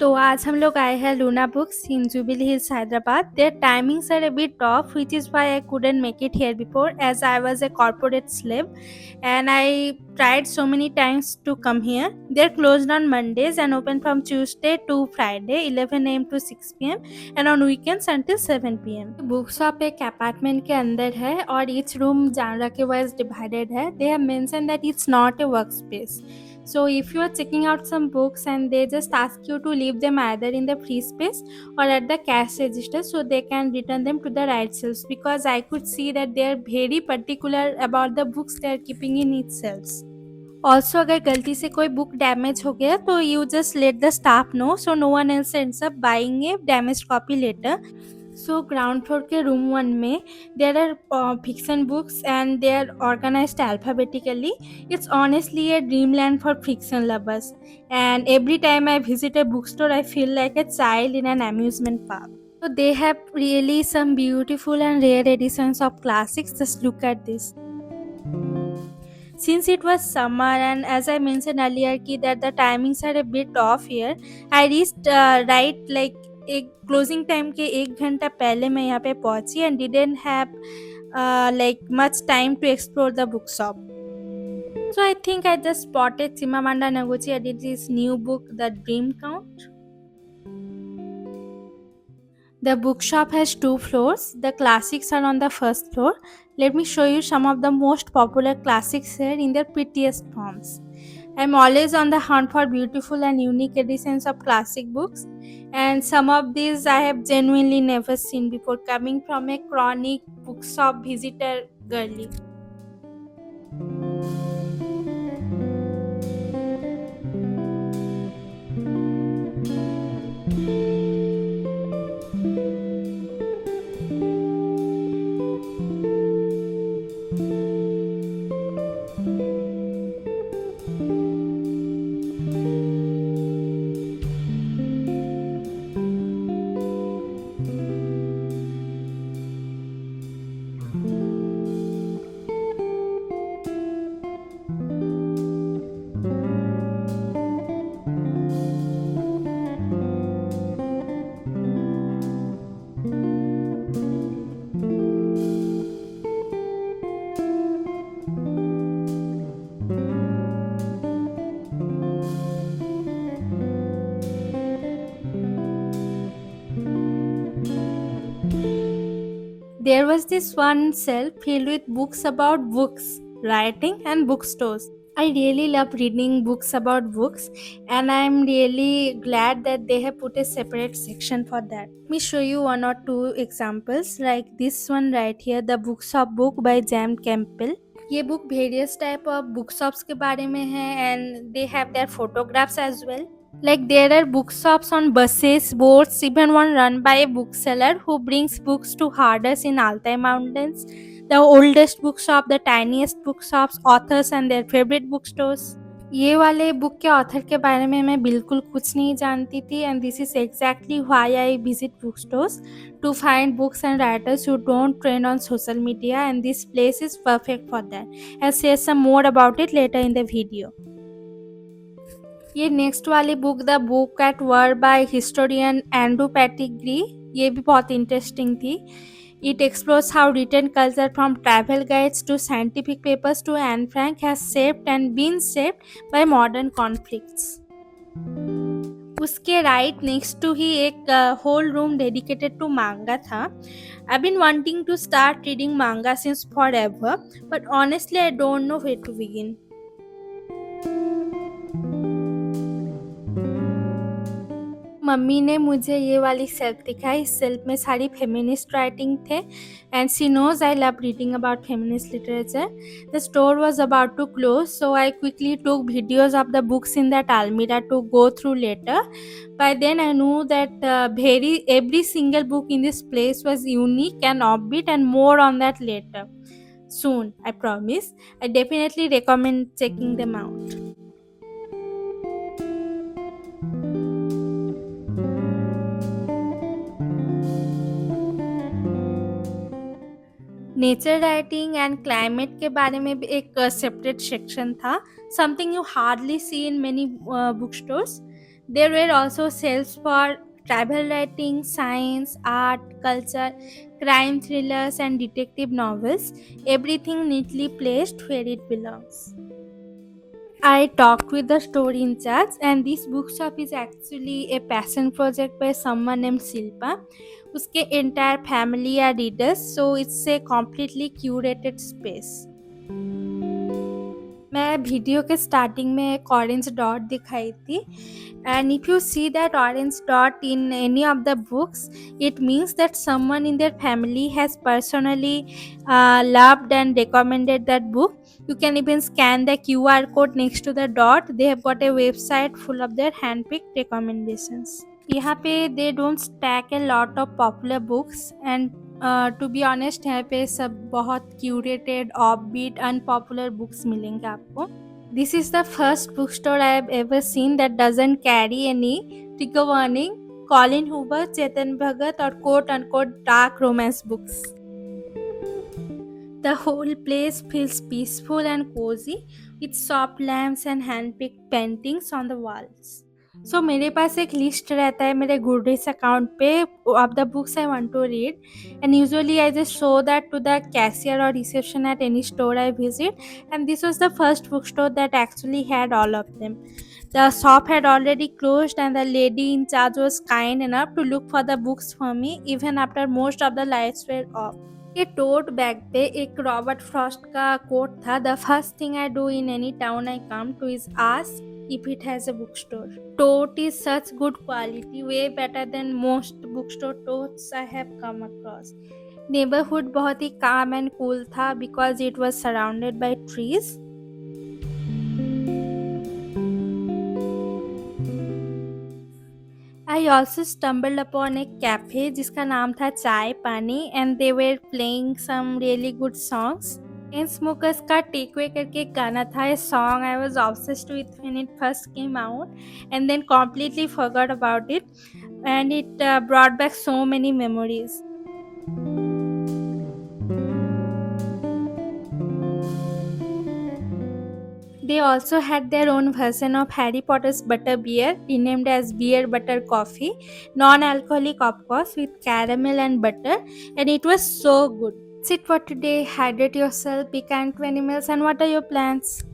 तो आज हम लोग आए हैं Luna books in jubilee hills Hyderabad. Their timings are a bit off, which is why I couldn't make it here before, as I was a corporate slave and I tried so many times to come here. They're closed on Mondays and open from Tuesday to Friday 11 a.m. to 6 p.m. and on weekends until 7 p.m. Book shop एक apartment के अंदर है और each room जानरा के wise divided है. They have mentioned that it's not a workspace. So if you are checking out some books and they just ask you to leave them either in the free space or at the cash register so they can return them to the right shelves, because I could see that they are very particular about the books they are keeping in each shelves. Also, अगर गलती से कोई book damage हो गया तो you just let the staff know so no one else ends up buying a damaged copy later. So ground floor के room 1 में there are fiction books and they are organized alphabetically. It's honestly a dreamland for fiction lovers, and every time I visit a bookstore I feel like a child in an amusement park. So they have really some beautiful and rare editions of classics. Just look at this. Since it was summer and as I mentioned earlier that the timings are a bit off here, I reached right like एक closing time के 1 घंटा पहले मैं यहाँ पे पहुंची and didn't have like much time to explore the bookshop. So I think I just spotted Chimamanda Ngozi Adichie's new book, The Dream Count. The bookshop has 2 floors. The classics are on the first floor. Let me show you some of the most popular classics here in their prettiest forms. I'm always on the hunt for beautiful and unique editions of classic books, and some of these I have genuinely never seen before, coming from a chronic bookshop visitor girly. There was this one shelf filled with books about books, writing, and bookstores. I really love reading books about books, and I'm really glad that they have put a separate section for that. Let me show you 1 or 2 examples, like this one right here, The Bookshop Book by Jam Campbell. ये book various type of book shops के बारे में है and they have their photographs as well. Like there are bookshops on buses, boats, even one run by a bookseller who brings books to herders in Altai Mountains. The oldest bookshop, the tiniest bookshops, authors and their favorite bookstores. ये वाले book के author के बारे में मैं बिल्कुल कुछ नहीं जानती थी, and this is exactly why I visit bookstores, to find books and writers who don't trend on social media, and this place is perfect for that. I'll share some more about it later in the video. ये next वाली book the book at war by historian Andrew Pettegree, ये भी बहुत interesting थी. It explores how written culture from travel guides to scientific papers to Anne Frank has shaped and been shaped by modern conflicts. उसके right next to ही एक whole room dedicated to manga था. I been wanting to start reading manga since forever, but honestly I don't know where to begin. Mummy ने मुझे ये वाली self दिखाई. इस सेल्फ में सारी फेमिनिस्ट राइटिंग थे and she knows I love reading about feminist literature. The store was about to close, so I quickly took videos of the books in that almirah to go through later. By then I knew that every single book in this place was unique and offbeat, and more on that later. Soon, I promise. I definitely recommend checking them out. Nature writing and climate के बारे में भी एक separate section था, something you hardly see in many book stores. There were also shelves for travel writing, science, art, culture, crime thrillers, and detective novels, everything neatly placed where it belongs. I talked with the store in charge, and this bookshop is actually a passion project by someone named Silpa. उसके entire family are readers, so it's a completely curated space. मैं video के starting में एक orange dot दिखाई थी, and if you see that orange dot in any of the books, it means that someone in their family has personally loved and recommended that book. You can even scan the QR code next to the dot. They have got a website full of their handpicked recommendations. यहाँ पे they don't stack a lot of popular books and to be honest यहाँ पे सब बहुत curated offbeat unpopular books मिलेंगे आपको. This is the first bookstore I have ever seen that doesn't carry any trigger warning, Colin Hoover, Chetan Bhagat, or quote unquote dark romance books. The whole place feels peaceful and cozy with soft lamps and hand-picked paintings on the walls. So मेरे पास एक list रहता है मेरे Goodreads account पे of the books I want to read, and usually I just show that to the cashier or reception at any store I visit, and this was the first bookstore that actually had all of them. The shop had already closed and the lady in charge was kind enough to look for the books for me even after most of the lights were off. ये टोट bag पे एक Robert Frost का quote था, the first thing I do in any town I come to is ask if it has a book store. Tote is such good quality, way better than most book store totes I have come across. Neighbourhood बहुत ही काम and cool था because it was surrounded by trees. I also stumbled upon a cafe जिसका नाम था चाय पानी, and they were playing some really good songs. Chain smokers का टेक अवे करके एक गाना था, a song I was obsessed with when it first came out and then completely forgot about it, and it brought back so many memories. They also had their own version of Harry Potter's Butterbeer, renamed as Beer Butter Coffee, non-alcoholic of course, with caramel and butter, and it was so good. That's it for today. Hydrate yourself, be kind to animals, and what are your plans?